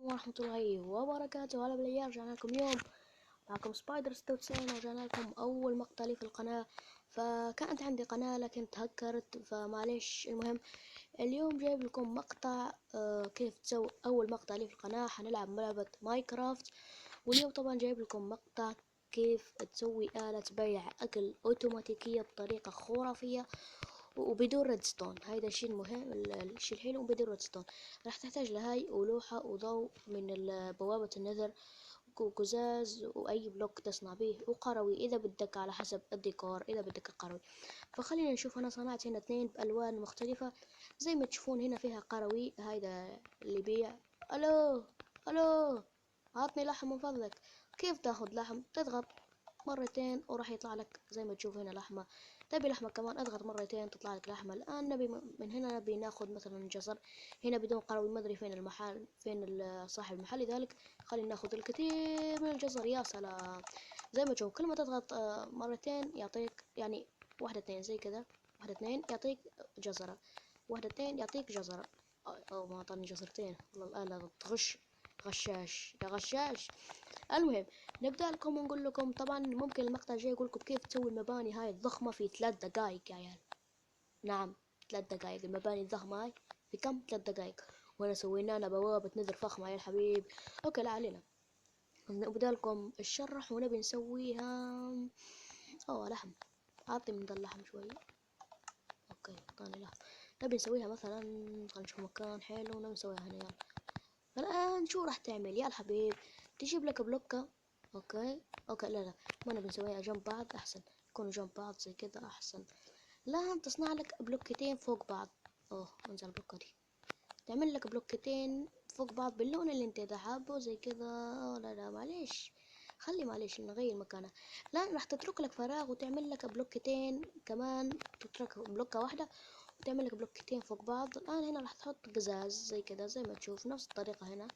ورحمة الله وبركاته. هلا بالعيال، رجعنا لكم اليوم معكم سبايدر 96 ورجعنا لكم أول مقطع لي في القناة. فكانت عندي قناة لكن تهكرت فمعليش. المهم اليوم جايب لكم مقطع كيف تسوي أول مقطع لي في القناة. حنلعب لعبة ماينكرافت، واليوم طبعا جايب لكم مقطع كيف تسوي آلة بيع أكل أوتوماتيكية بطريقة خرافية وبدون ريدستون. هيدا الشيء المهم، الشيء الحلو بدون ريدستون. راح تحتاج لهاي ولوحة وضوء من بوابة النذر وقزاز وأي بلوك تصنع به وقروي إذا بدك على حسب الديكور إذا بدك القروي. فخلينا نشوف. أنا صنعت هنا 2 بألوان مختلفة زي ما تشوفون. هنا فيها قروي، هيدا اللي بيع. ألو ألو، عطني لحم من فضلك. كيف تاخد لحم؟ تضغط مرتين وراح يطلع لك زي ما تشوف هنا لحمة. تبي لحمة كمان اضغط مرتين تطلع لك لحمة. الآن نبي من هنا نبي ناخذ مثلا جزر. هنا بدون قروي، ما ادري فين المحل، فين صاحب المحل، لذلك خلينا ناخذ الكثير من الجزر. يا سلام، زي ما تشوف كل ما تضغط مرتين يعطيك يعني واحدة اثنين زي كذا. واحدة اثنين يعطيك جزرة، واحدة اثنين يعطيك جزرة. أو ما أعطاني جزرتين والله. الآلة تغش، غشاش يا غشاش. المهم نبدأ لكم ونقول لكم طبعا ممكن المقطع الجاي يقول لكم كيف تسوي المباني هاي الضخمة في 3 دقائق يا عيال. نعم 3 دقائق. المباني الضخمة هاي في كم؟ 3 دقائق. وانا سوينا لنا بوابة نذر فخمة يا الحبيب. اوكي لا علينا. نبدأ لكم الشرح ونبي نسويها. لحم. اعطي من ذا اللحم شوي. اوكي اعطاني لحم. نبي نسويها مثلا، خلينا نشوف مكان حلو ونبي نسويها هنا. يلا الآن شو راح تعمل يا الحبيب؟ تجيب لك بلوكة. اوكي لا ما نبي نسويها جنب بعض، احسن يكونوا جنب بعض زي كذا احسن. لا تصنع لك بلوكتين فوق بعض. انزل البلوكة دي. تعمل لك بلوكتين فوق بعض باللون اللي انت اذا حابه زي كذا. لا معليش، معليش نغير مكانها. لا راح تترك لك فراغ وتعمل لك بلوكتين كمان. تترك بلوكة واحدة وتعمل لك بلوكتين فوق بعض. الآن هنا راح تحط قزاز زي كذا زي ما تشوف نفس الطريقة هنا.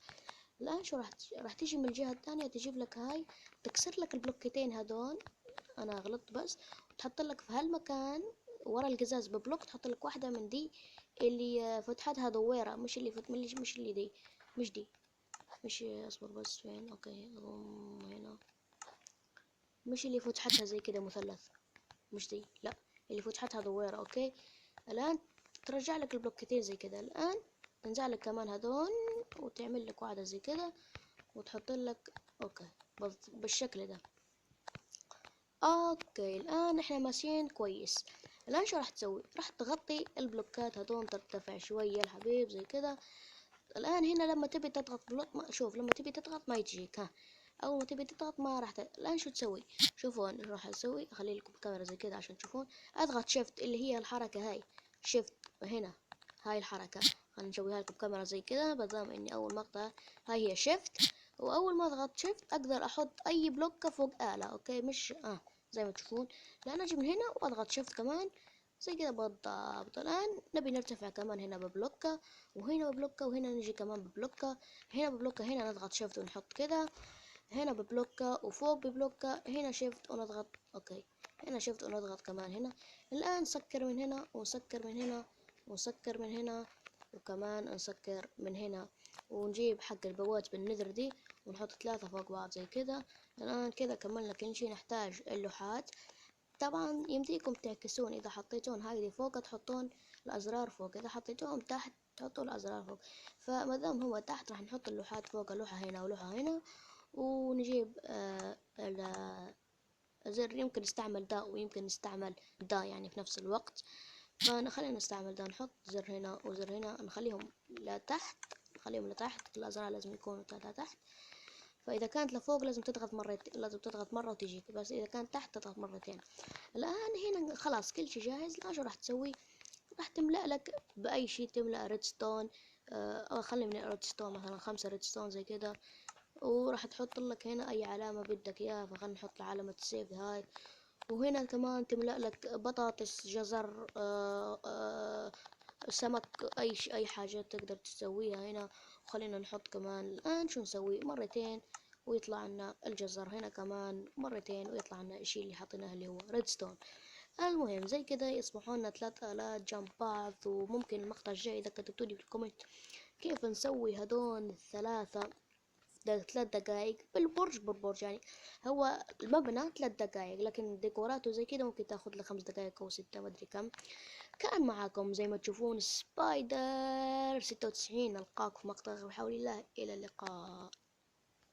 الآن شو راح تيجي من الجهة الثانية تجيب لك هاي، تكسر لك البلوكتين هذول. أنا غلطت بس. وتحط لك في هالمكان ورا القزاز ببلوك، تحط لك واحدة من دي اللي فتحتها دويرة، مش اللي مش اللي دي، مش دي، مش اصبر بس فين. اوكي هنا. مش اللي فتحتها زي كده مثلث، مش دي، لا اللي فتحتها دويرة. اوكي الآن ترجع لك البلوكتين زي كده. الآن تنزع لك كمان هذول وتعمل لك واحدة زي كده وتحط لك. اوكي بالشكل ده. اوكي الان احنا ماشيين كويس. الان شو راح تسوي؟ راح تغطي البلوكات هذول، ترتفع شوية الحبيب زي كده. الان هنا لما تبي تضغط بلوك شوف لما تبي تضغط ما يجيك. اول ما تبي تضغط ما راح الان شو تسوي؟ شوفوا راح اسوي، اخلي لكم الكاميرا زي كده عشان تشوفون. اضغط شيفت اللي هي الحركة هاي، شيفت هنا، هاي الحركة. خلينا نسويها لكم بكاميرا زي كده بدام اني اول مقطع. هاي هي شيفت، واول ما اضغط شيفت اقدر احط اي بلوكة فوق آلة. اوكي مش زي ما تشوفون. لان اجي من هنا واضغط شيفت كمان زي كده بالضبط. الان نبي نرتفع كمان هنا ببلوكة وهنا ببلوكة وهنا نجي كمان ببلوكة. هنا ببلوكة هنا نضغط شيفت ونحط كده. هنا ببلوكة وفوق ببلوكة. هنا شيفت ونضغط. اوكي هنا شيفت ونضغط كمان هنا. الان نسكر من هنا ونسكر من هنا ونسكر من هنا وكمان نسكر من هنا. ونجيب حق البوات بالنذر دي ونحط 3 فوق بعض زي كده. الآن كذا كملنا كل شي. نحتاج اللوحات. طبعا يمديكم تعكسون، إذا حطيتون هاي فوق تحطون الأزرار فوق، إذا حطيتوهم تحت تحطوا الأزرار فوق. فمادام هو تحت راح نحط اللوحات فوق، لوحة هنا ولوحة هنا. ونجيب زر يمكن نستعمل دا ويمكن نستعمل دا يعني في نفس الوقت. فخلينا نستعمل دا، نحط زر هنا وزر هنا نخليهم لتحت. الأزرار لازم يكونوا تحت. فإذا كانت لفوق لازم تضغط مرتين، لازم تضغط مرة وتجيك، بس إذا كانت تحت تضغط مرتين. الآن هنا خلاص كل شي جاهز. الآن شو راح تسوي؟ راح تملأ لك بأي شي، تملأ ريدستون. أو خلي من ريدستون مثلا 5 ريدستون زي كده. وراح تحط لك هنا أي علامة بدك إياها. فخلنا نحط علامة السيف هاي. وهنا كمان تملأ لك بطاطس، جزر، سمك، أي حاجة تقدر تسويها هنا. وخلينا نحط كمان الآن شو نسوي مرتين ويطلع لنا الجزر. هنا كمان مرتين ويطلع لنا الشي اللي حطيناه اللي هو ريدستون. المهم زي كده يصبحوا لنا 3 آلات جنب بعض. وممكن المقطع الجاي إذا كتبتولي في الكومنت كيف نسوي هدول الثلاثة 3 دقايق بالبرج يعني. هو المبنى 3 دقايق، لكن ديكوراته زي كده ممكن تاخد له 5 دقايق أو 6 مدري كم. كان معاكم زي ما تشوفون سبايدر 96، ألقاكم في مقطع بحول الله، إلى اللقاء.